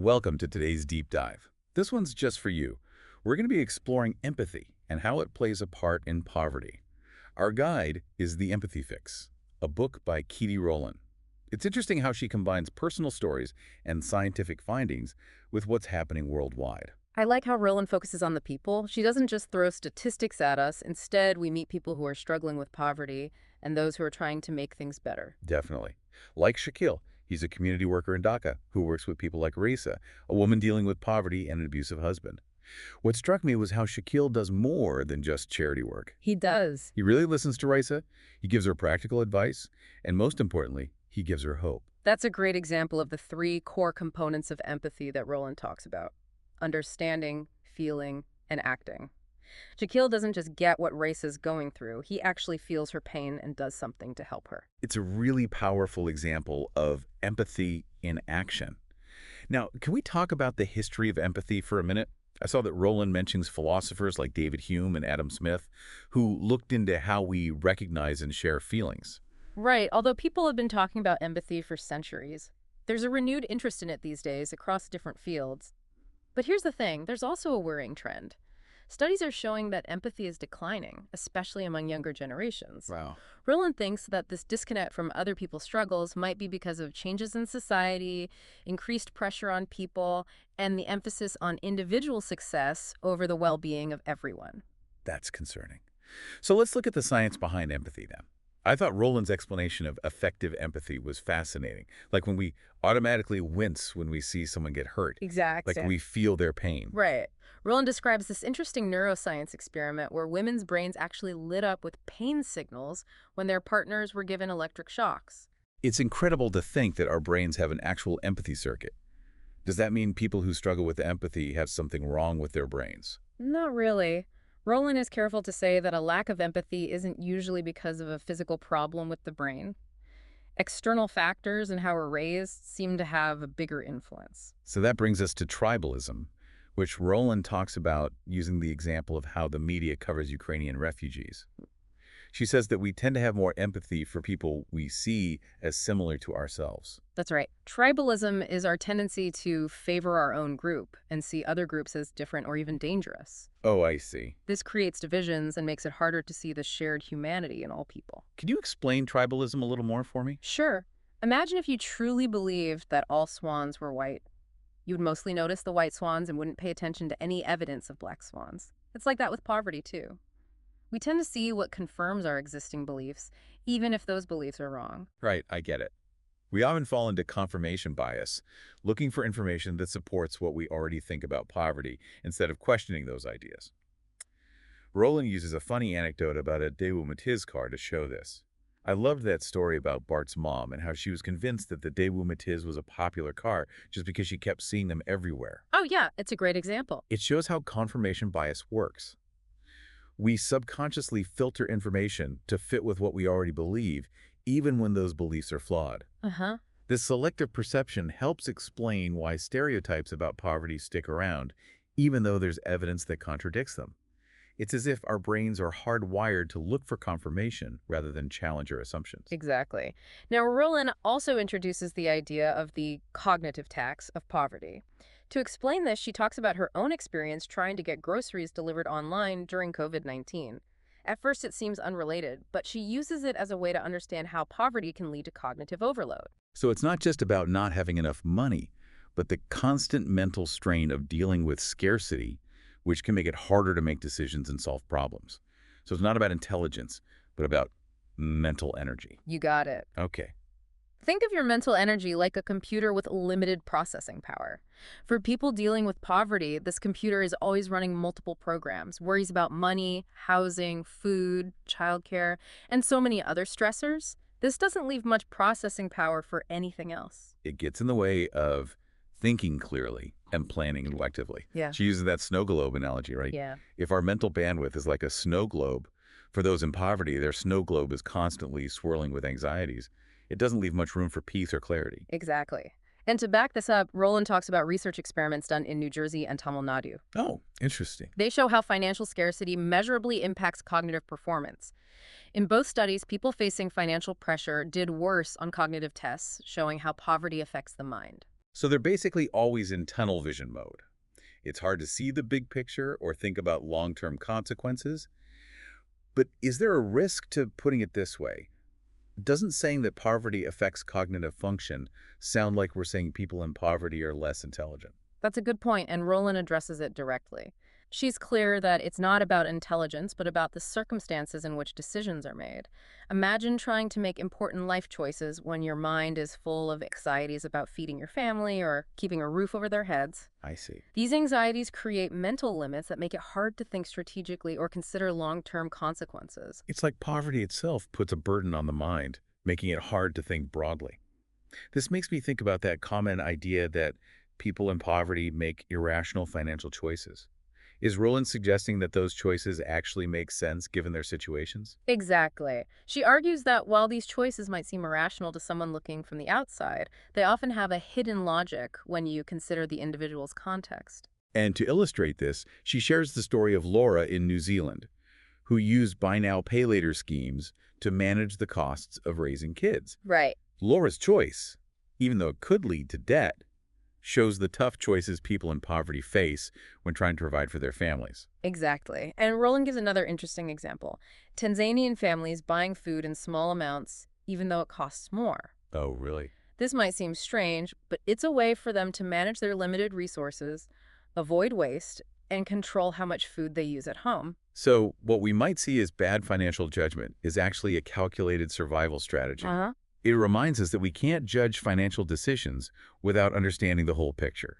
Welcome to today's deep dive. This one's just for you. We're going to be exploring empathy and how it plays a part in poverty. Our guide is The Empathy Fix, a book by Keetie Roelen. It's interesting how she combines personal stories and scientific findings with what's happening worldwide. I like how Roland focuses on the people. She doesn't just throw statistics at us. Instead, we meet people who are struggling with poverty and those who are trying to make things better. Definitely. Like Shaquille, he's a community worker in Dhaka who works with people like Raisa, a woman dealing with poverty and an abusive husband. What struck me was how Shaquille does more than just charity work. He does. He really listens to Raisa, he gives her practical advice, and most importantly, he gives her hope. That's a great example of the three core components of empathy that Roland talks about: understanding, feeling, and acting. Shaquille doesn't just get what Race is going through. He actually feels her pain and does something to help her. It's a really powerful example of empathy in action. Now, can we talk about the history of empathy for a minute? I saw that Roland mentions philosophers like David Hume and Adam Smith, who looked into how we recognize and share feelings. Right, although people have been talking about empathy for centuries. There's a renewed interest in it these days across different fields. But here's the thing, there's also a worrying trend. Studies are showing that empathy is declining, especially among younger generations. Wow. Roland thinks that this disconnect from other people's struggles might be because of changes in society, increased pressure on people, and the emphasis on individual success over the well-being of everyone. That's concerning. So let's look at the science behind empathy then. I thought Roland's explanation of effective empathy was fascinating. Like when we automatically wince when we see someone get hurt. Exactly. Like we feel their pain. Right. Roland describes this interesting neuroscience experiment where women's brains actually lit up with pain signals when their partners were given electric shocks. It's incredible to think that our brains have an actual empathy circuit. Does that mean people who struggle with empathy have something wrong with their brains? Not really. Roland is careful to say that a lack of empathy isn't usually because of a physical problem with the brain. External factors and how we're raised seem to have a bigger influence. So that brings us to tribalism, which Roland talks about using the example of how the media covers Ukrainian refugees. She says that we tend to have more empathy for people we see as similar to ourselves. That's right. Tribalism is our tendency to favor our own group and see other groups as different or even dangerous. Oh, I see. This creates divisions and makes it harder to see the shared humanity in all people. Can you explain tribalism a little more for me? Sure. Imagine if you truly believed that all swans were white. You would mostly notice the white swans and wouldn't pay attention to any evidence of black swans. It's like that with poverty, too. We tend to see what confirms our existing beliefs, even if those beliefs are wrong. Right, I get it. We often fall into confirmation bias, looking for information that supports what we already think about poverty instead of questioning those ideas. Roland uses a funny anecdote about a Daewoo Matiz car to show this. I loved that story about Bart's mom and how she was convinced that the Daewoo Matiz was a popular car just because she kept seeing them everywhere. Oh yeah, it's a great example. It shows how confirmation bias works. We subconsciously filter information to fit with what we already believe, even when those beliefs are flawed. Uh-huh. This selective perception helps explain why stereotypes about poverty stick around, even though there's evidence that contradicts them. It's as if our brains are hardwired to look for confirmation rather than challenge our assumptions. Exactly. Now, Roland also introduces the idea of the cognitive tax of poverty. To explain this, she talks about her own experience trying to get groceries delivered online during COVID-19. At first, it seems unrelated, but she uses it as a way to understand how poverty can lead to cognitive overload. So it's not just about not having enough money, but the constant mental strain of dealing with scarcity, which can make it harder to make decisions and solve problems. So it's not about intelligence, but about mental energy. You got it. Okay. Think of your mental energy like a computer with limited processing power. For people dealing with poverty, this computer is always running multiple programs, worries about money, housing, food, childcare, and so many other stressors. This doesn't leave much processing power for anything else. It gets in the way of thinking clearly and planning effectively. Yeah. She uses that snow globe analogy, right? Yeah. If our mental bandwidth is like a snow globe, for those in poverty, their snow globe is constantly swirling with anxieties. It doesn't leave much room for peace or clarity. Exactly. And to back this up, Roland talks about research experiments done in New Jersey and Tamil Nadu. Oh, interesting. They show how financial scarcity measurably impacts cognitive performance. In both studies, people facing financial pressure did worse on cognitive tests, showing how poverty affects the mind. So they're basically always in tunnel vision mode. It's hard to see the big picture or think about long-term consequences. But is there a risk to putting it this way? Doesn't saying that poverty affects cognitive function sound like we're saying people in poverty are less intelligent? That's a good point, and Roland addresses it directly. She's clear that it's not about intelligence, but about the circumstances in which decisions are made. Imagine trying to make important life choices when your mind is full of anxieties about feeding your family or keeping a roof over their heads. I see. These anxieties create mental limits that make it hard to think strategically or consider long-term consequences. It's like poverty itself puts a burden on the mind, making it hard to think broadly. This makes me think about that common idea that people in poverty make irrational financial choices. Is Roland suggesting that those choices actually make sense given their situations? Exactly. She argues that while these choices might seem irrational to someone looking from the outside, they often have a hidden logic when you consider the individual's context. And to illustrate this, she shares the story of Laura in New Zealand, who used buy now, pay later schemes to manage the costs of raising kids. Right. Laura's choice, even though it could lead to debt, shows the tough choices people in poverty face when trying to provide for their families. Exactly. And Roland gives another interesting example. Tanzanian families buying food in small amounts, even though it costs more. Oh, really? This might seem strange, but it's a way for them to manage their limited resources, avoid waste, and control how much food they use at home. So what we might see as bad financial judgment is actually a calculated survival strategy. Uh-huh. It reminds us that we can't judge financial decisions without understanding the whole picture.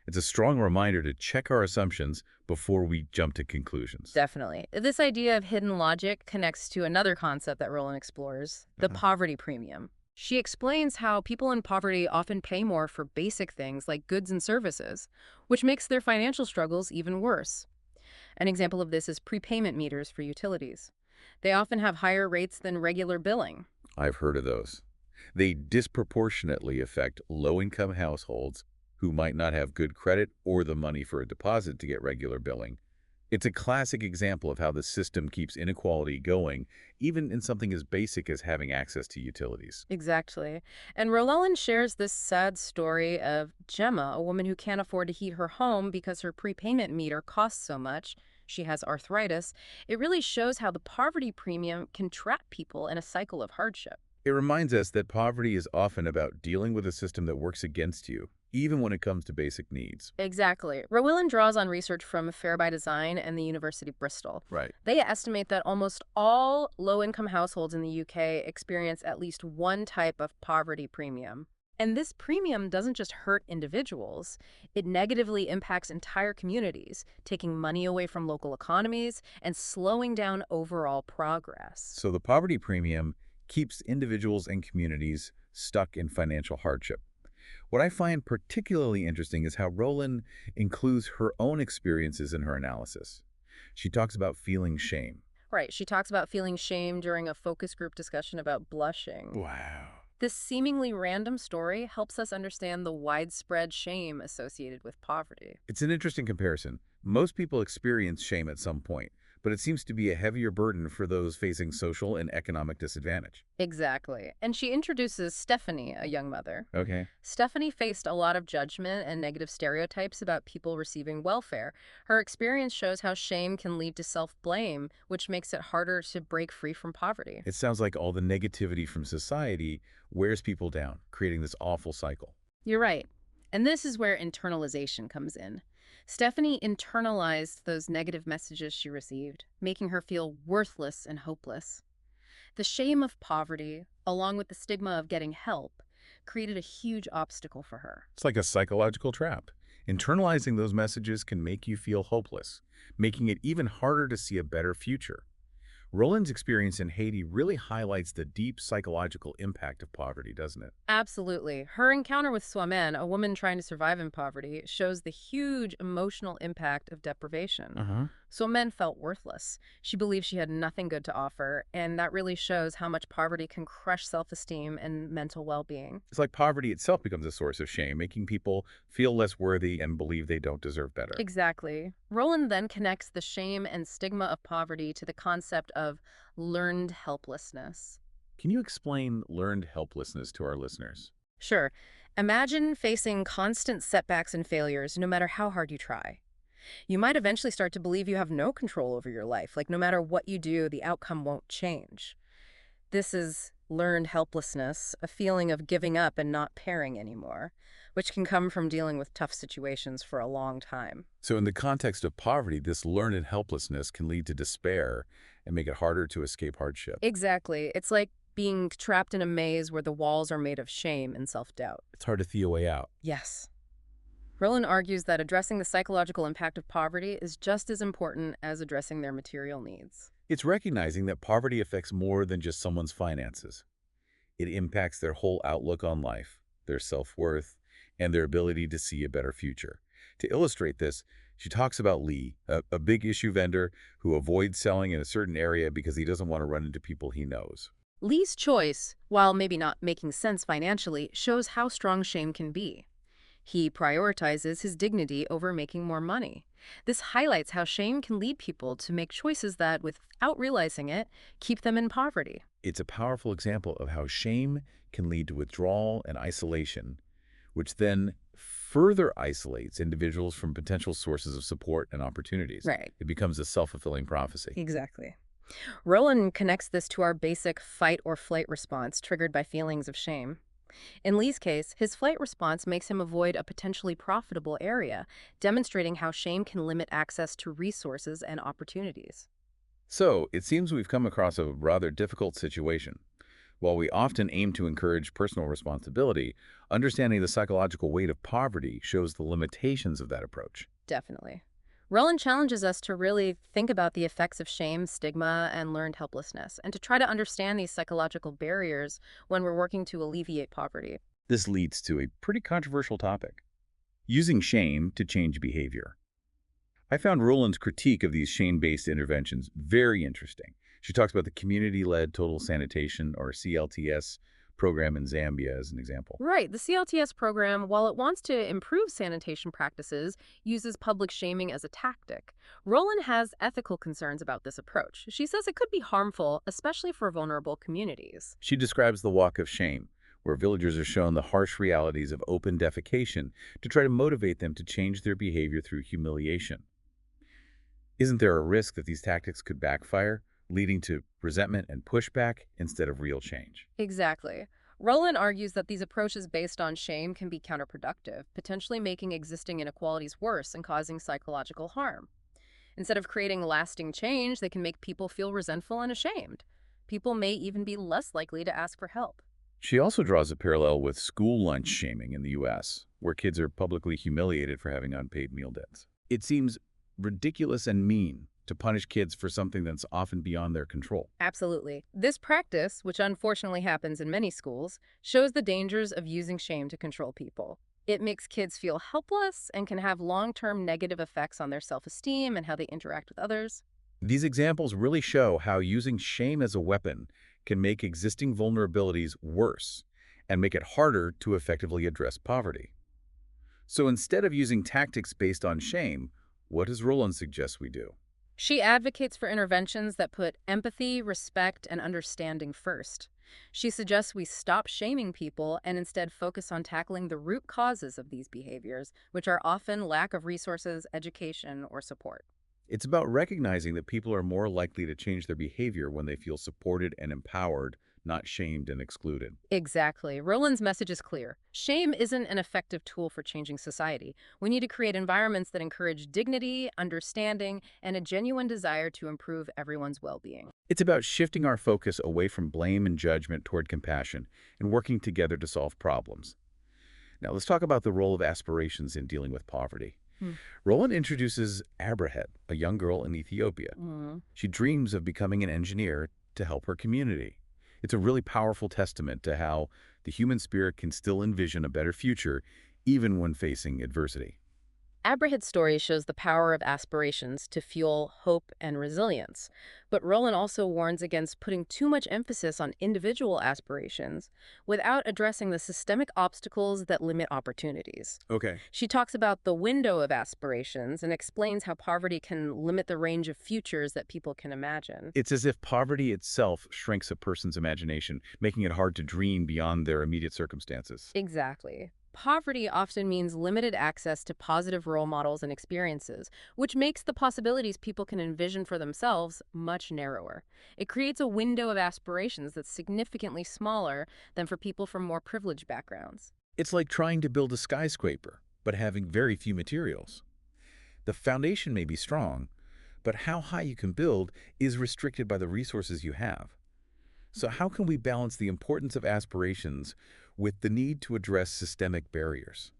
It's a strong reminder to check our assumptions before we jump to conclusions. Definitely. This idea of hidden logic connects to another concept that Roland explores, the Uh-huh. poverty premium. She explains how people in poverty often pay more for basic things like goods and services, which makes their financial struggles even worse. An example of this is prepayment meters for utilities. They often have higher rates than regular billing. I've heard of those. They disproportionately affect low-income households who might not have good credit or the money for a deposit to get regular billing. It's a classic example of how the system keeps inequality going, even in something as basic as having access to utilities. Exactly. And Roland shares this sad story of Gemma, a woman who can't afford to heat her home because her prepayment meter costs so much. She has arthritis. It really shows how the poverty premium can trap people in a cycle of hardship. It reminds us that poverty is often about dealing with a system that works against you, even when it comes to basic needs. Exactly. Rowan draws on research from Fair by Design and the University of Bristol. Right. They estimate that almost all low-income households in the UK experience at least one type of poverty premium. And this premium doesn't just hurt individuals, it negatively impacts entire communities, taking money away from local economies and slowing down overall progress. So the poverty premium keeps individuals and communities stuck in financial hardship. What I find particularly interesting is how Roland includes her own experiences in her analysis. She talks about feeling shame. Right, she talks about feeling shame during a focus group discussion about blushing. Wow. This seemingly random story helps us understand the widespread shame associated with poverty. It's an interesting comparison. Most people experience shame at some point, but it seems to be a heavier burden for those facing social and economic disadvantage. Exactly. And she introduces Stephanie, a young mother. Okay. Stephanie faced a lot of judgment and negative stereotypes about people receiving welfare. Her experience shows how shame can lead to self-blame, which makes it harder to break free from poverty. It sounds like all the negativity from society wears people down, creating this awful cycle. You're right. And this is where internalization comes in. Stephanie internalized those negative messages she received, making her feel worthless and hopeless. The shame of poverty, along with the stigma of getting help, created a huge obstacle for her. It's like a psychological trap. Internalizing those messages can make you feel hopeless, making it even harder to see a better future. Roland's experience in Haiti really highlights the deep psychological impact of poverty, doesn't it? Absolutely. Her encounter with Swamen, a woman trying to survive in poverty, shows the huge emotional impact of deprivation. Uh-huh. Swamen felt worthless. She believed she had nothing good to offer, and that really shows how much poverty can crush self-esteem and mental well-being. It's like poverty itself becomes a source of shame, making people feel less worthy and believe they don't deserve better. Exactly. Roland then connects the shame and stigma of poverty to the concept of learned helplessness. Can you explain learned helplessness to our listeners? Sure. Imagine facing constant setbacks and failures no matter how hard you try. You might eventually start to believe you have no control over your life, like no matter what you do, the outcome won't change. This is learned helplessness, a feeling of giving up and not pairing anymore, which can come from dealing with tough situations for a long time. So in the context of poverty, this learned helplessness can lead to despair and make it harder to escape hardship. Exactly. It's like being trapped in a maze where the walls are made of shame and self-doubt. It's hard to see a way out. Yes. Roland argues that addressing the psychological impact of poverty is just as important as addressing their material needs. It's recognizing that poverty affects more than just someone's finances. It impacts their whole outlook on life, their self-worth, and their ability to see a better future. To illustrate this, she talks about Lee, a big issue vendor who avoids selling in a certain area because he doesn't want to run into people he knows. Lee's choice, while maybe not making sense financially, shows how strong shame can be. He prioritizes his dignity over making more money. This highlights how shame can lead people to make choices that, without realizing it, keep them in poverty. It's a powerful example of how shame can lead to withdrawal and isolation, which then further isolates individuals from potential sources of support and opportunities. Right. It becomes a self-fulfilling prophecy. Exactly. Roland connects this to our basic fight or flight response triggered by feelings of shame. In Lee's case, his flight response makes him avoid a potentially profitable area, demonstrating how shame can limit access to resources and opportunities. So, it seems we've come across a rather difficult situation. While we often aim to encourage personal responsibility, understanding the psychological weight of poverty shows the limitations of that approach. Definitely. Roland challenges us to really think about the effects of shame, stigma, and learned helplessness, and to try to understand these psychological barriers when we're working to alleviate poverty. This leads to a pretty controversial topic: using shame to change behavior. I found Roland's critique of these shame-based interventions very interesting. She talks about the community-led total sanitation, or CLTS, program in Zambia as an example. Right. The CLTS program, while it wants to improve sanitation practices, uses public shaming as a tactic. Roland has ethical concerns about this approach. She says it could be harmful, especially for vulnerable communities. She describes the walk of shame, where villagers are shown the harsh realities of open defecation to try to motivate them to change their behavior through humiliation. Isn't there a risk that these tactics could backfire, leading to resentment and pushback instead of real change? Exactly. Roland argues that these approaches based on shame can be counterproductive, potentially making existing inequalities worse and causing psychological harm. Instead of creating lasting change, they can make people feel resentful and ashamed. People may even be less likely to ask for help. She also draws a parallel with school lunch shaming in the U.S., where kids are publicly humiliated for having unpaid meal debts. It seems ridiculous and mean to punish kids for something that's often beyond their control. Absolutely. This practice, which unfortunately happens in many schools, shows the dangers of using shame to control people. It makes kids feel helpless and can have long-term negative effects on their self-esteem and how they interact with others. These examples really show how using shame as a weapon can make existing vulnerabilities worse and make it harder to effectively address poverty. So instead of using tactics based on shame, what does Roland suggest we do? She advocates for interventions that put empathy, respect, and understanding first. She suggests we stop shaming people and instead focus on tackling the root causes of these behaviors, which are often lack of resources, education, or support. It's about recognizing that people are more likely to change their behavior when they feel supported and empowered, not shamed and excluded. Exactly. Roland's message is clear. Shame isn't an effective tool for changing society. We need to create environments that encourage dignity, understanding, and a genuine desire to improve everyone's well-being. It's about shifting our focus away from blame and judgment toward compassion and working together to solve problems. Now, let's talk about the role of aspirations in dealing with poverty. Hmm. Roland introduces Abrahet, a young girl in Ethiopia. She dreams of becoming an engineer to help her community. It's a really powerful testament to how the human spirit can still envision a better future, even when facing adversity. Abraham's story shows the power of aspirations to fuel hope and resilience. But Roland also warns against putting too much emphasis on individual aspirations without addressing the systemic obstacles that limit opportunities. Okay. She talks about the window of aspirations and explains how poverty can limit the range of futures that people can imagine. It's as if poverty itself shrinks a person's imagination, making it hard to dream beyond their immediate circumstances. Exactly. Poverty often means limited access to positive role models and experiences, which makes the possibilities people can envision for themselves much narrower. It creates a window of aspirations that's significantly smaller than for people from more privileged backgrounds. It's like trying to build a skyscraper, but having very few materials. The foundation may be strong, but how high you can build is restricted by the resources you have. So how can we balance the importance of aspirations with the need to address systemic barriers?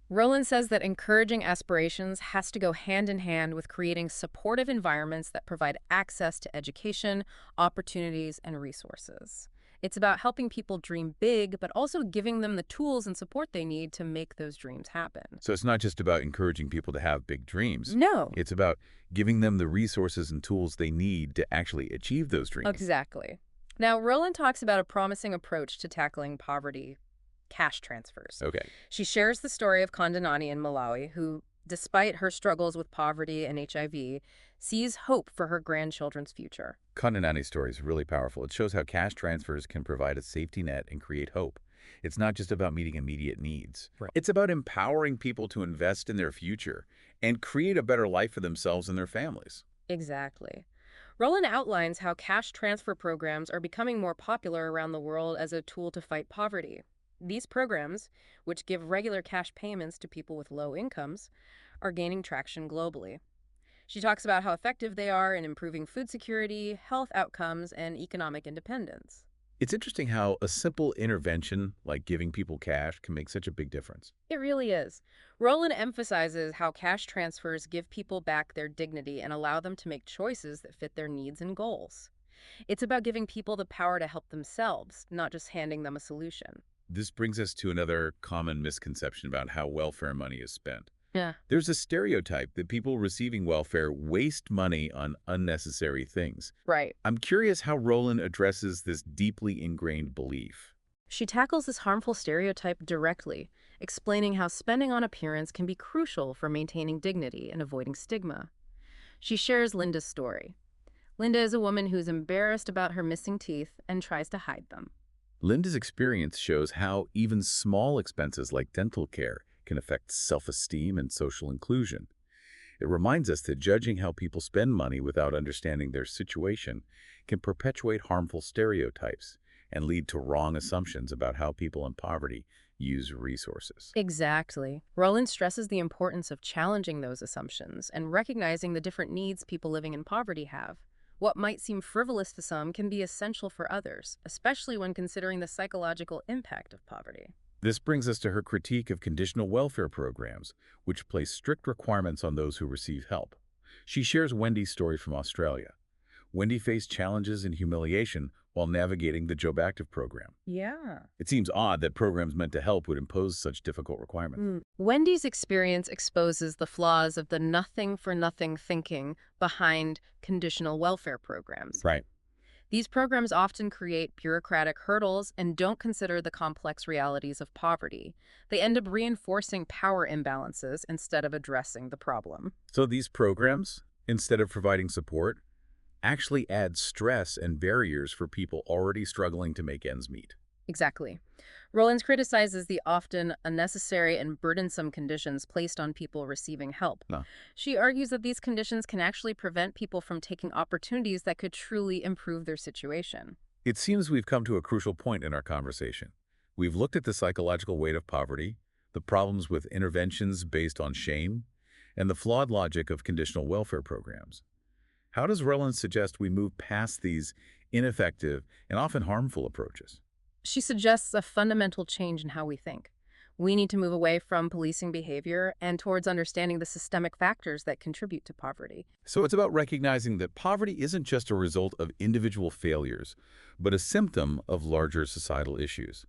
Roland says that encouraging aspirations has to go hand in hand with creating supportive environments that provide access to education, opportunities, and resources. It's about helping people dream big, but also giving them the tools and support they need to make those dreams happen. So it's not just about encouraging people to have big dreams. No, It's about giving them the resources and tools they need to actually achieve those dreams. exactly. Now, Roland talks about a promising approach to tackling poverty: cash transfers. Okay. She shares the story of Kondonani in Malawi, who, despite her struggles with poverty and HIV, sees hope for her grandchildren's future. Kondonani's story is really powerful. It shows how cash transfers can provide a safety net and create hope. It's not just about meeting immediate needs. Right. It's about empowering people to invest in their future and create a better life for themselves and their families. Exactly. Roland outlines how cash transfer programs are becoming more popular around the world as a tool to fight poverty. These programs, which give regular cash payments to people with low incomes, are gaining traction globally. She talks about how effective they are in improving food security, health outcomes, and economic independence. It's interesting how a simple intervention like giving people cash can make such a big difference. It really is. Roland emphasizes how cash transfers give people back their dignity and allow them to make choices that fit their needs and goals. It's about giving people the power to help themselves, not just handing them a solution. This brings us to another common misconception about how welfare money is spent. Yeah. There's a stereotype that people receiving welfare waste money on unnecessary things. Right. I'm curious how Roland addresses this deeply ingrained belief. She tackles this harmful stereotype directly, explaining how spending on appearance can be crucial for maintaining dignity and avoiding stigma. She shares Linda's story. Linda is a woman who's embarrassed about her missing teeth and tries to hide them. Linda's experience shows how even small expenses like dental care can affect self-esteem and social inclusion. It reminds us that judging how people spend money without understanding their situation can perpetuate harmful stereotypes and lead to wrong assumptions about how people in poverty use resources. Exactly. Roland stresses the importance of challenging those assumptions and recognizing the different needs people living in poverty have. What might seem frivolous to some can be essential for others, especially when considering the psychological impact of poverty. This brings us to her critique of conditional welfare programs, which place strict requirements on those who receive help. She shares Wendy's story from Australia. Wendy faced challenges and humiliation while navigating the Job Active program. Yeah. It seems odd that programs meant to help would impose such difficult requirements. Wendy's experience exposes the flaws of the nothing for nothing thinking behind conditional welfare programs. Right. These programs often create bureaucratic hurdles and don't consider the complex realities of poverty. They end up reinforcing power imbalances instead of addressing the problem. So these programs, instead of providing support, actually add stress and barriers for people already struggling to make ends meet. Exactly. Rollins criticizes the often unnecessary and burdensome conditions placed on people receiving help. No. She argues that these conditions can actually prevent people from taking opportunities that could truly improve their situation. It seems we've come to a crucial point in our conversation. We've looked at the psychological weight of poverty, the problems with interventions based on shame, and the flawed logic of conditional welfare programs. How does Rollins suggest we move past these ineffective and often harmful approaches? She suggests a fundamental change in how we think. We need to move away from policing behavior and towards understanding the systemic factors that contribute to poverty. So it's about recognizing that poverty isn't just a result of individual failures, but a symptom of larger societal issues.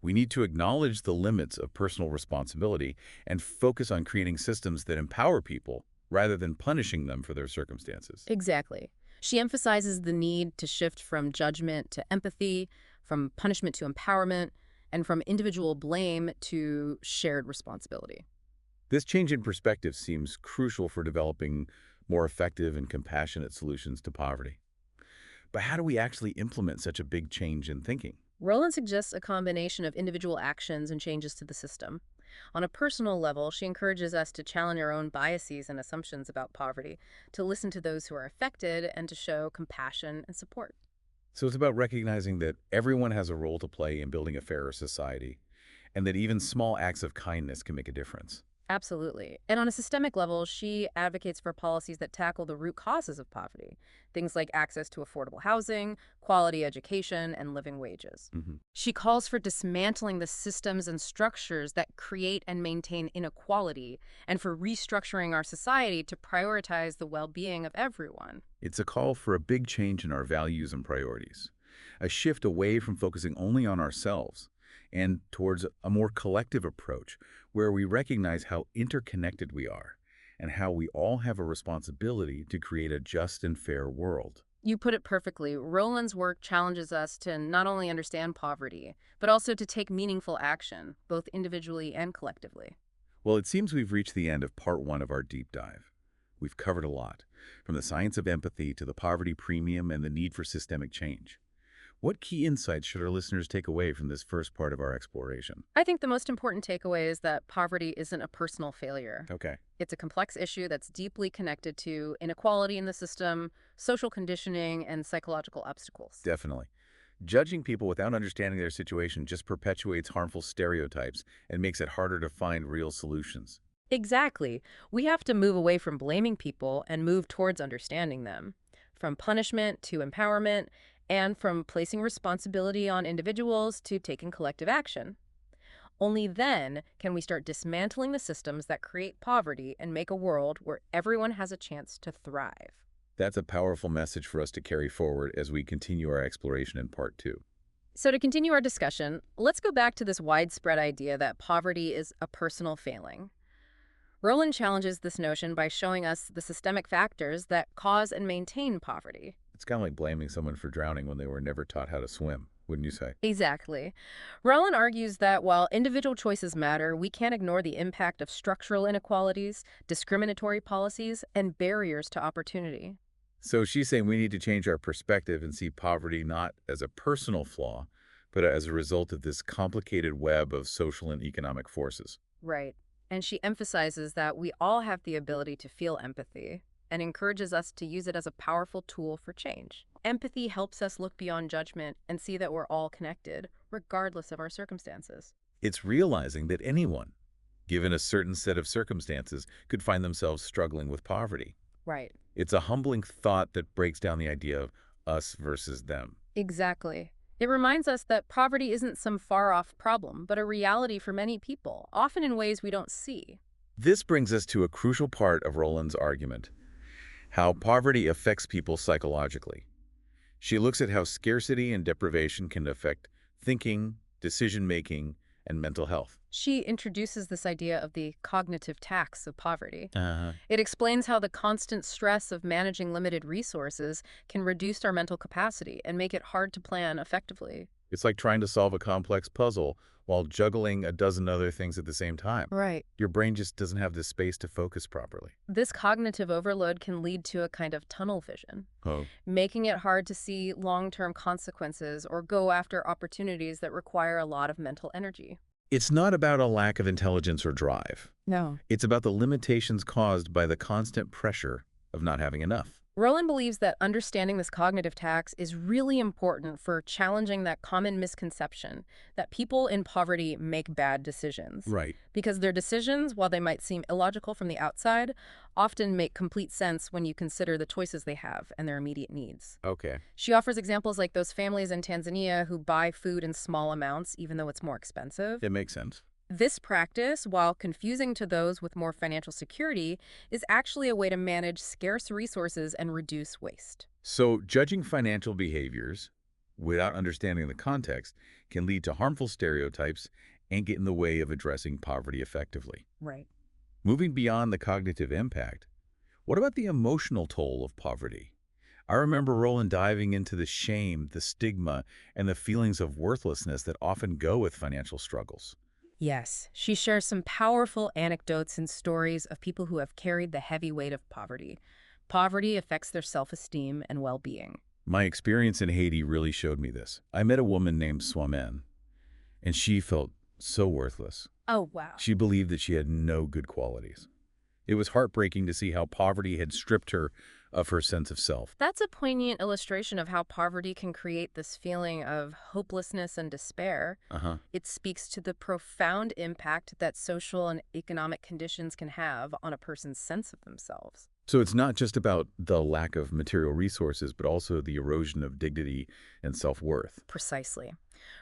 We need to acknowledge the limits of personal responsibility and focus on creating systems that empower people rather than punishing them for their circumstances. Exactly. She emphasizes the need to shift from judgment to empathy, from punishment to empowerment, and from individual blame to shared responsibility. This change in perspective seems crucial for developing more effective and compassionate solutions to poverty. But how do we actually implement such a big change in thinking? Roland suggests a combination of individual actions and changes to the system. On a personal level, she encourages us to challenge our own biases and assumptions about poverty, to listen to those who are affected, and to show compassion and support. So it's about recognizing that everyone has a role to play in building a fairer society, and that even small acts of kindness can make a difference. Absolutely. And on a systemic level, she advocates for policies that tackle the root causes of poverty, things like access to affordable housing, quality education, and living wages. Hmm. She calls for dismantling the systems and structures that create and maintain inequality, and for restructuring our society to prioritize the well-being of everyone. It's a call for a big change in our values and priorities, a shift away from focusing only on ourselves and towards a more collective approach where we recognize how interconnected we are and how we all have a responsibility to create a just and fair world. You put it perfectly. Roland's work challenges us to not only understand poverty, but also to take meaningful action, both individually and collectively. Well, it seems we've reached the end of part one of our deep dive. We've covered a lot, from the science of empathy to the poverty premium and the need for systemic change. What key insights should our listeners take away from this first part of our exploration? I think the most important takeaway is that poverty isn't a personal failure. Okay, It's a complex issue that's deeply connected to inequality in the system, social conditioning, and psychological obstacles. definitely. Judging people without understanding their situation just perpetuates harmful stereotypes and makes it harder to find real solutions. Exactly. We have to move away from blaming people and move towards understanding them. From punishment to empowerment, and from placing responsibility on individuals to taking collective action. Only then can we start dismantling the systems that create poverty and make a world where everyone has a chance to thrive. That's a powerful message for us to carry forward as we continue our exploration in part two. So, to continue our discussion, let's go back to this widespread idea that poverty is a personal failing. Roland challenges this notion by showing us the systemic factors that cause and maintain poverty. It's kind of like blaming someone for drowning when they were never taught how to swim, wouldn't you say? Exactly. Roland argues that while individual choices matter, we can't ignore the impact of structural inequalities, discriminatory policies, and barriers to opportunity. So she's saying we need to change our perspective and see poverty not as a personal flaw, but as a result of this complicated web of social and economic forces. Right. And she emphasizes that we all have the ability to feel empathy and encourages us to use it as a powerful tool for change. Empathy helps us look beyond judgment and see that we're all connected, regardless of our circumstances. It's realizing that anyone, given a certain set of circumstances, could find themselves struggling with poverty. Right. It's a humbling thought that breaks down the idea of us versus them. Exactly. It reminds us that poverty isn't some far-off problem, but a reality for many people, often in ways we don't see. This brings us to a crucial part of Roland's argument, how poverty affects people psychologically. She looks at how scarcity and deprivation can affect thinking, decision-making, and mental health. She introduces this idea of the cognitive tax of poverty. Uh, It explains how the constant stress of managing limited resources can reduce our mental capacity and make it hard to plan effectively. it's like trying to solve a complex puzzle while juggling a dozen other things at the same time. Right. Your brain just doesn't have the space to focus properly. This cognitive overload can lead to a kind of tunnel vision, Oh. making it hard to see long-term consequences or go after opportunities that require a lot of mental energy. It's not about a lack of intelligence or drive. No. It's about the limitations caused by the constant pressure of not having enough. Roland believes that understanding this cognitive tax is really important for challenging that common misconception that people in poverty make bad decisions. Right. Because their decisions, while they might seem illogical from the outside, often make complete sense when you consider the choices they have and their immediate needs. Okay. She offers examples like those families in Tanzania who buy food in small amounts even though it's more expensive. It makes sense. This practice, while confusing to those with more financial security, is actually a way to manage scarce resources and reduce waste. So, judging financial behaviors without understanding the context can lead to harmful stereotypes and get in the way of addressing poverty effectively. Right. Moving beyond the cognitive impact, what about the emotional toll of poverty? I remember Roland diving into the shame, the stigma, and the feelings of worthlessness that often go with financial struggles. Yes, she shares some powerful anecdotes and stories of people who have carried the heavy weight of poverty. Poverty affects their self-esteem and well-being. My experience in Haiti really showed me this. I met a woman named Swamen, and she felt so worthless. Oh, wow. She believed that she had no good qualities. It was heartbreaking to see how poverty had stripped her of her sense of self. That's a poignant illustration of how poverty can create this feeling of hopelessness and despair. Uh-huh. It speaks to the profound impact that social and economic conditions can have on a person's sense of themselves. So it's not just about the lack of material resources, but also the erosion of dignity and self-worth. Precisely.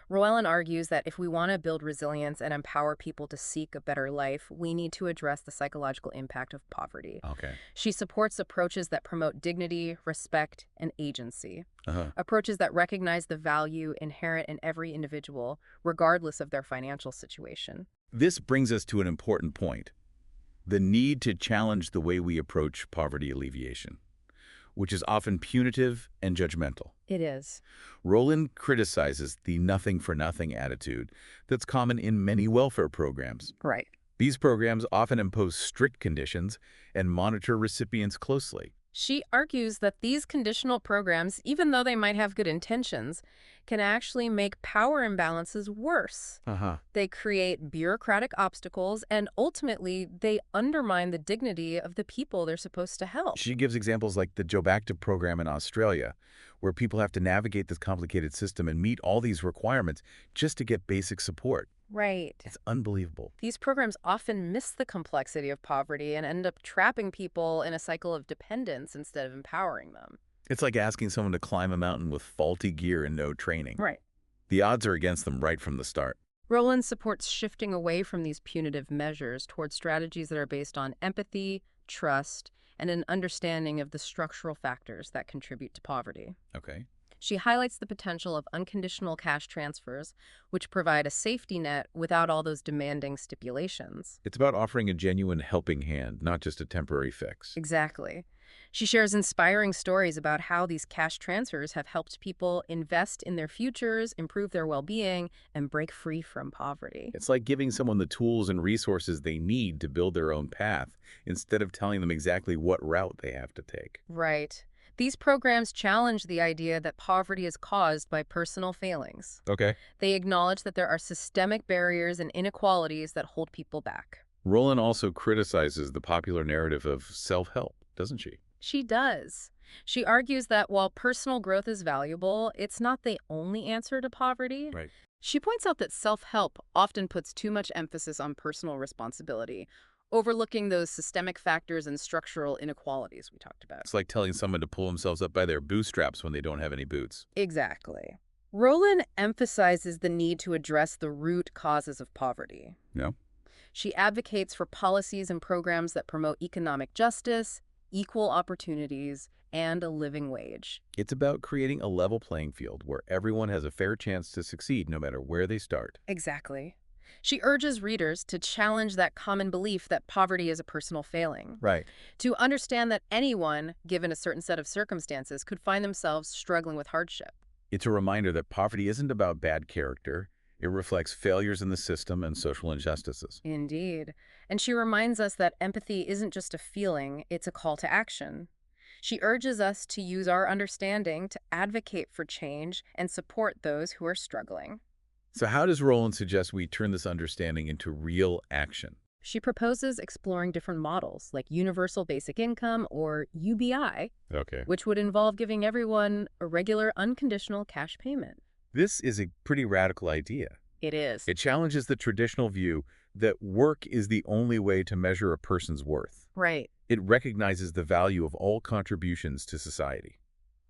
Roellen argues that if we want to build resilience and empower people to seek a better life, we need to address the psychological impact of poverty. Okay. She supports approaches that promote dignity, respect, and agency. Uh-huh. Approaches that recognize the value inherent in every individual, regardless of their financial situation. This brings us to an important point: the need to challenge the way we approach poverty alleviation, which is often punitive and judgmental. It is. Roland criticizes the nothing-for-nothing attitude that's common in many welfare programs. Right. These programs often impose strict conditions and monitor recipients closely. She argues that these conditional programs, even though they might have good intentions, can actually make power imbalances worse. Uh-huh. They create bureaucratic obstacles, and ultimately, they undermine the dignity of the people they're supposed to help. She gives examples like the Job Active program in Australia, where people have to navigate this complicated system and meet all these requirements just to get basic support. Right. It's unbelievable. These programs often miss the complexity of poverty and end up trapping people in a cycle of dependence instead of empowering them. It's like asking someone to climb a mountain with faulty gear and no training. Right. The odds are against them right from the start. Roland supports shifting away from these punitive measures towards strategies that are based on empathy, trust, and an understanding of the structural factors that contribute to poverty. Okay. She highlights the potential of unconditional cash transfers, which provide a safety net without all those demanding stipulations. It's about offering a genuine helping hand, not just a temporary fix. Exactly. She shares inspiring stories about how these cash transfers have helped people invest in their futures, improve their well-being, and break free from poverty. It's like giving someone the tools and resources they need to build their own path, instead of telling them exactly what route they have to take. Right. These programs challenge the idea that poverty is caused by personal failings. Okay. They acknowledge that there are systemic barriers and inequalities that hold people back. Roland also criticizes the popular narrative of self-help, doesn't she? She does. She argues that while personal growth is valuable, it's not the only answer to poverty. Right. She points out that self-help often puts too much emphasis on personal responsibility, overlooking those systemic factors and structural inequalities we talked about. It's like telling someone to pull themselves up by their bootstraps when they don't have any boots. Exactly. Roland emphasizes the need to address the root causes of poverty. No? She advocates for policies and programs that promote economic justice, equal opportunities, and a living wage. It's about creating a level playing field where everyone has a fair chance to succeed no matter where they start. Exactly. She urges readers to challenge that common belief that poverty is a personal failing. Right. To understand that anyone, given a certain set of circumstances, could find themselves struggling with hardship. It's a reminder that poverty isn't about bad character. It reflects failures in the system and social injustices. Indeed. And she reminds us that empathy isn't just a feeling, it's a call to action. She urges us to use our understanding to advocate for change and support those who are struggling. So how does Roland suggest we turn this understanding into real action? She proposes exploring different models, like universal basic income or UBI, Okay. which would involve giving everyone a regular, unconditional cash payment. This is a pretty radical idea. It is. It challenges the traditional view that work is the only way to measure a person's worth. Right. It recognizes the value of all contributions to society.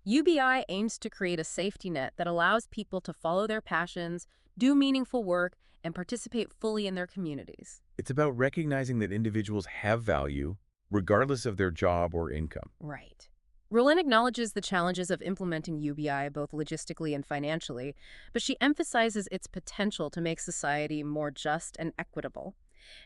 UBI aims to create a safety net that allows people to follow their passions, do meaningful work, and participate fully in their communities. It's about recognizing that individuals have value, regardless of their job or income. Right. Roelen acknowledges the challenges of implementing UBI both logistically and financially, but she emphasizes its potential to make society more just and equitable.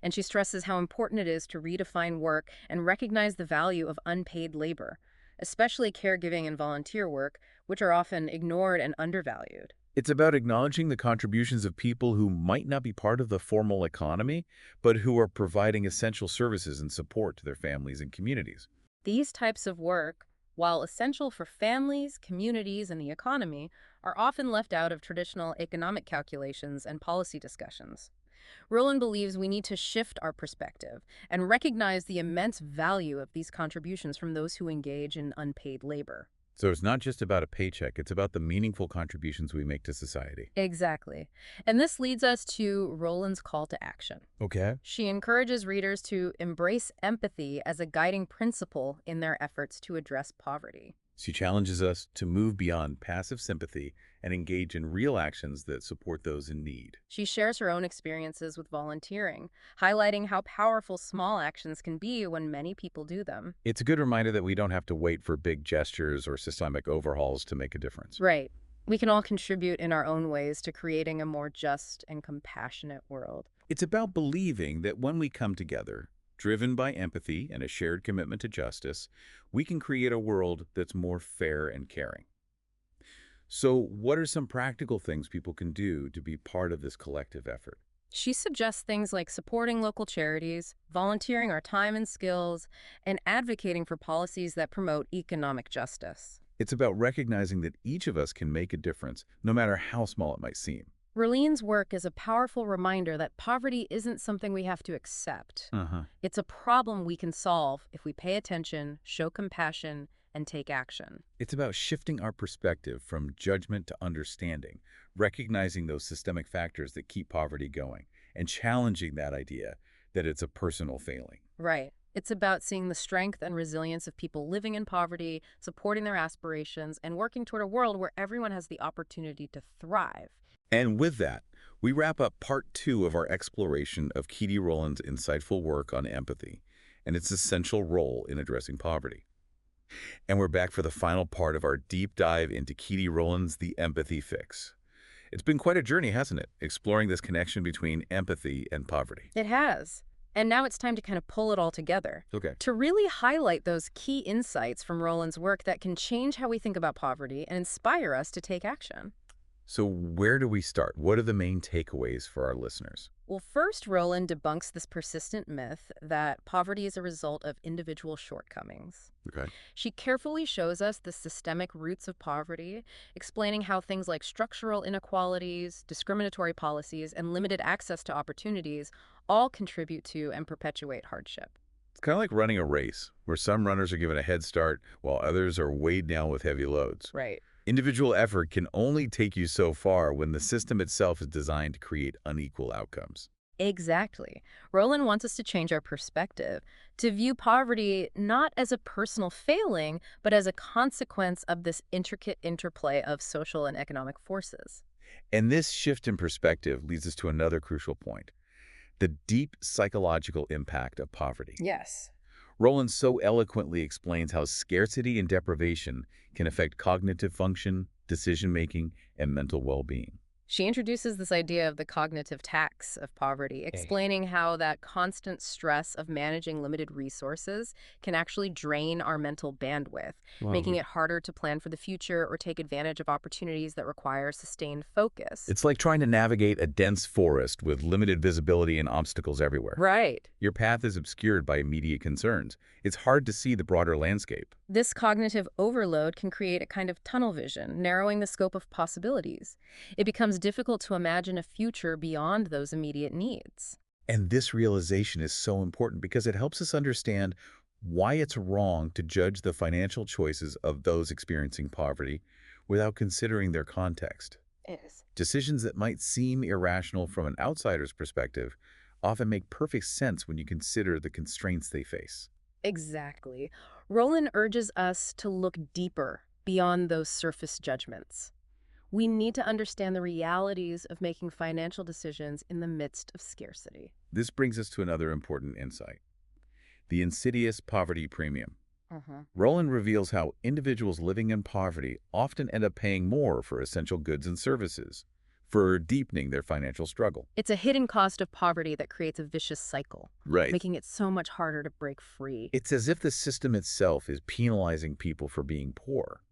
And she stresses how important it is to redefine work and recognize the value of unpaid labor, especially caregiving and volunteer work, which are often ignored and undervalued. It's about acknowledging the contributions of people who might not be part of the formal economy, but who are providing essential services and support to their families and communities. These types of work, while essential for families, communities, and the economy, are often left out of traditional economic calculations and policy discussions. Roland believes we need to shift our perspective and recognize the immense value of these contributions from those who engage in unpaid labor. So it's not just about a paycheck, it's about the meaningful contributions we make to society. Exactly. And this leads us to Roland's call to action. Okay. She encourages readers to embrace empathy as a guiding principle in their efforts to address poverty. She challenges us to move beyond passive sympathy and engage in real actions that support those in need. She shares her own experiences with volunteering, highlighting how powerful small actions can be when many people do them. It's a good reminder that we don't have to wait for big gestures or systemic overhauls to make a difference. Right. We can all contribute in our own ways to creating a more just and compassionate world. It's about believing that when we come together, driven by empathy and a shared commitment to justice, we can create a world that's more fair and caring. So, what are some practical things people can do to be part of this collective effort? She suggests things like supporting local charities, volunteering our time and skills, and advocating for policies that promote economic justice. It's about recognizing that each of us can make a difference, no matter how small it might seem. Rolene's work is a powerful reminder that poverty isn't something we have to accept. Uh-huh. It's a problem we can solve if we pay attention, show compassion, and take action. It's about shifting our perspective from judgment to understanding, recognizing those systemic factors that keep poverty going, and challenging that idea that it's a personal failing. Right. It's about seeing the strength and resilience of people living in poverty, supporting their aspirations, and working toward a world where everyone has the opportunity to thrive. And with that, we wrap up part 2 of our exploration of Keetie Roelen's insightful work on empathy and its essential role in addressing poverty. And we're back for the final part of our deep dive into Keetie Roelen's The Empathy Fix. It's been quite a journey, hasn't it, exploring this connection between empathy and poverty. It has. And now it's time to kind of pull it all together. Okay. To really highlight those key insights from Roland's work that can change how we think about poverty and inspire us to take action. So where do we start? What are the main takeaways for our listeners? Well, first, Roland debunks this persistent myth that poverty is a result of individual shortcomings. Okay. She carefully shows us the systemic roots of poverty, explaining how things like structural inequalities, discriminatory policies, and limited access to opportunities all contribute to and perpetuate hardship. It's kind of like running a race, where some runners are given a head start while others are weighed down with heavy loads. Right. Individual effort can only take you so far when the system itself is designed to create unequal outcomes. Exactly. Roland wants us to change our perspective, to view poverty not as a personal failing, but as a consequence of this intricate interplay of social and economic forces. And this shift in perspective leads us to another crucial point, the deep psychological impact of poverty. Yes. Roland so eloquently explains how scarcity and deprivation can affect cognitive function, decision-making, and mental well-being. She introduces this idea of the cognitive tax of poverty, explaining how that constant stress of managing limited resources can actually drain our mental bandwidth, making it harder to plan for the future or take advantage of opportunities that require sustained focus. It's like trying to navigate a dense forest with limited visibility and obstacles everywhere. Right. Your path is obscured by immediate concerns. It's hard to see the broader landscape. This cognitive overload can create a kind of tunnel vision, narrowing the scope of possibilities. It becomes difficult to imagine a future beyond those immediate needs. And this realization is so important because it helps us understand why it's wrong to judge the financial choices of those experiencing poverty without considering their context. It is. Decisions that might seem irrational from an outsider's perspective often make perfect sense when you consider the constraints they face. Exactly. Roland urges us to look deeper beyond those surface judgments. We need to understand the realities of making financial decisions in the midst of scarcity. This brings us to another important insight, the insidious poverty premium. Roland reveals how individuals living in poverty often end up paying more for essential goods and services, for deepening their financial struggle. It's a hidden cost of poverty that creates a vicious cycle, Right. making it so much harder to break free. It's as if the system itself is penalizing people for being poor.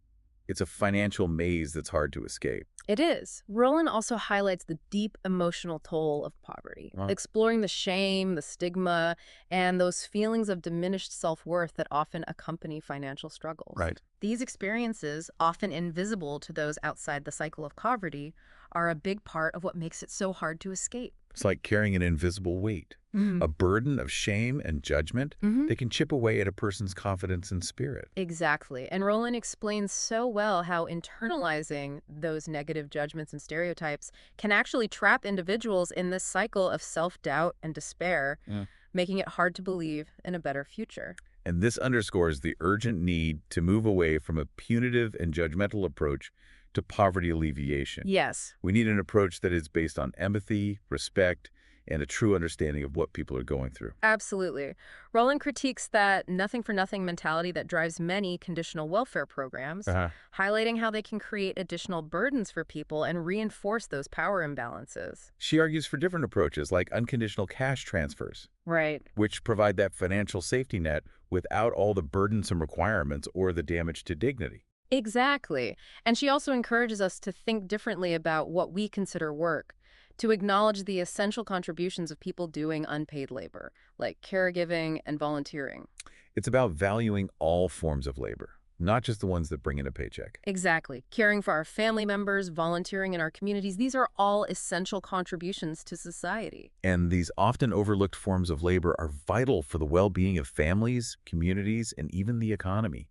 It's a financial maze that's hard to escape. It is. Roland also highlights the deep emotional toll of poverty, Huh? exploring the shame, the stigma, and those feelings of diminished self-worth that often accompany financial struggles. Right. These experiences, often invisible to those outside the cycle of poverty, are a big part of what makes it so hard to escape. It's like carrying an invisible weight, Mhm. a burden of shame and judgment Mhm. that can chip away at a person's confidence and spirit. Exactly. And Roland explains so well how internalizing those negative judgments and stereotypes can actually trap individuals in this cycle of self-doubt and despair, Yeah. making it hard to believe in a better future. And this underscores the urgent need to move away from a punitive and judgmental approach to poverty alleviation. Yes, We need an approach that is based on empathy, respect, and a true understanding of what people are going through. absolutely. Roland critiques that nothing for nothing mentality that drives many conditional welfare programs, Uh-huh. highlighting how they can create additional burdens for people and reinforce those power imbalances. She argues for different approaches like unconditional cash transfers, Right. which provide that financial safety net without all the burdensome requirements or the damage to dignity. Exactly. And she also encourages us to think differently about what we consider work, to acknowledge the essential contributions of people doing unpaid labor, like caregiving and volunteering. It's about valuing all forms of labor, not just the ones that bring in a paycheck. Exactly. Caring for our family members, volunteering in our communities, these are all essential contributions to society. And these often overlooked forms of labor are vital for the well-being of families, communities, and even the economy.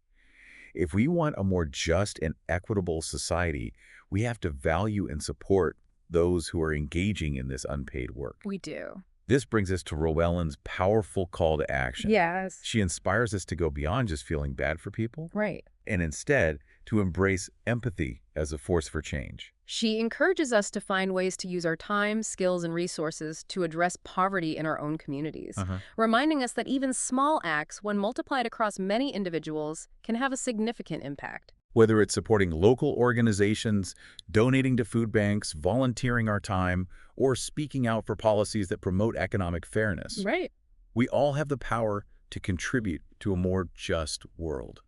If we want a more just and equitable society, we have to value and support those who are engaging in this unpaid work. We do. This brings us to Roellen's powerful call to action. Yes. She inspires us to go beyond just feeling bad for people Right. and instead to embrace empathy as a force for change. She encourages us to find ways to use our time, skills, and resources to address poverty in our own communities, Uh-huh. reminding us that even small acts, when multiplied across many individuals, can have a significant impact. Whether it's supporting local organizations, donating to food banks, volunteering our time, or speaking out for policies that promote economic fairness, Right. we all have the power to contribute to a more just world.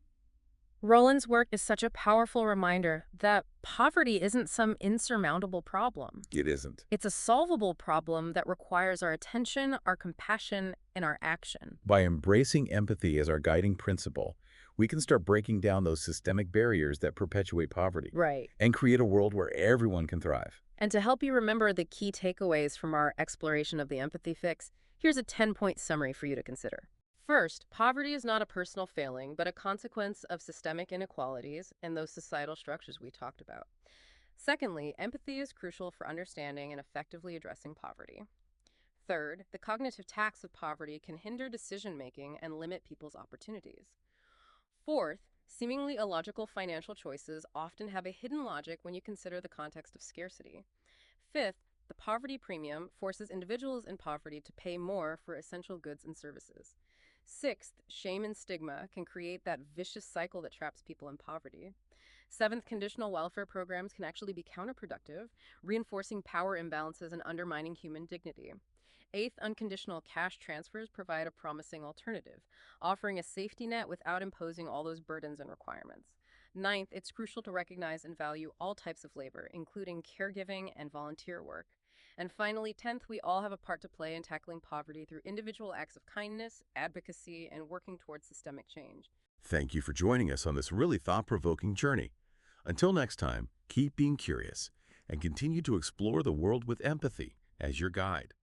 Roland's work is such a powerful reminder that poverty isn't some insurmountable problem. It isn't. It's a solvable problem that requires our attention, our compassion, and our action. By embracing empathy as our guiding principle, we can start breaking down those systemic barriers that perpetuate poverty Right. and create a world where everyone can thrive. And to help you remember the key takeaways from our exploration of the empathy fix, here's a 10-point summary for you to consider. First, poverty is not a personal failing, but a consequence of systemic inequalities and those societal structures we talked about. Secondly, empathy is crucial for understanding and effectively addressing poverty. Third, the cognitive tax of poverty can hinder decision-making and limit people's opportunities. Fourth, seemingly illogical financial choices often have a hidden logic when you consider the context of scarcity. Fifth, the poverty premium forces individuals in poverty to pay more for essential goods and services. Sixth, shame and stigma can create that vicious cycle that traps people in poverty. Seventh, conditional welfare programs can actually be counterproductive, reinforcing power imbalances and undermining human dignity. Eighth, unconditional cash transfers provide a promising alternative, offering a safety net without imposing all those burdens and requirements. Ninth, it's crucial to recognize and value all types of labor, including caregiving and volunteer work. And finally, 10th, we all have a part to play in tackling poverty through individual acts of kindness, advocacy, and working towards systemic change. Thank you for joining us on this really thought-provoking journey. Until next time, keep being curious and continue to explore the world with empathy as your guide.